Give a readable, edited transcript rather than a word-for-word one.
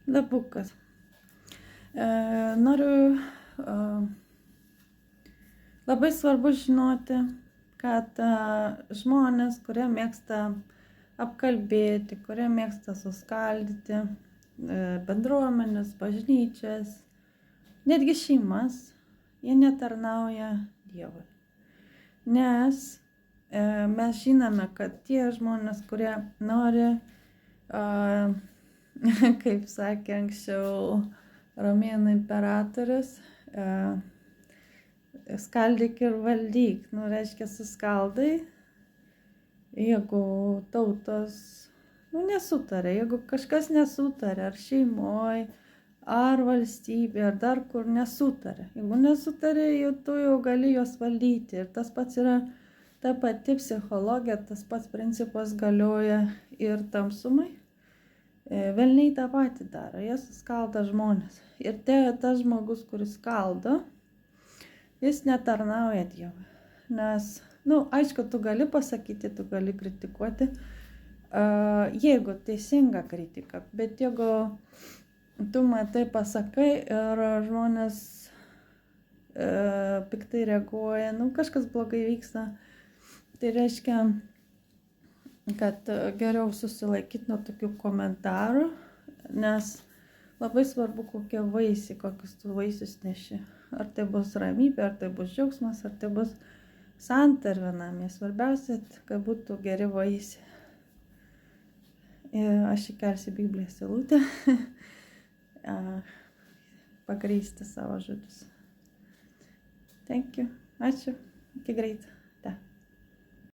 Labukas. Noriu labai svarbu žinoti, kad žmonės, kurie mėgsta apkalbėti, kurie mėgsta suskaldyti bendruomenės, bažnyčias, netgi šeimas, jie netarnauja Dievui. Nes mes žinome, kad tie žmonės, kurie nori, kaip sakė anksčiau romėnų imperatorius, skaldyk ir valdyk, reiškia suskaldai, jeigu tautos nesutarė, jeigu kažkas nesutarė, ar šeimoje, ar valstybė, ar dar kur nesutarė. Jeigu nesutarė, tu jau gali juos valdyti. Ir tas pats yra ta pati psichologija, tas pats principas galioja ir tamsumai. Velniai tą patį daro, jie suskaldo žmonės. Ir tas žmogus, kuris skaldo, jis netarnauja Dievui. Nes, aišku, tu gali pasakyti, tu gali kritikuoti, jeigu teisinga kritika, bet jeigu tu matai pasakai ir žmonės piktai reaguoja, kažkas blogai vyksta, tai reiškia, kad geriau susilaikyti nuo tokių komentarų, nes labai svarbu, kokie vaisiai, kokius tu vaisius neši. Ar tai bus ramybė, ar tai bus džiaugsmas, ar tai bus santarvė namie. Svarbiausia, kad būtų geri vaisiai. Ir aš įkelsiu Biblijos eilutę, pagrįsti savo žodžius. Thank you. Ačiū. Iki greito.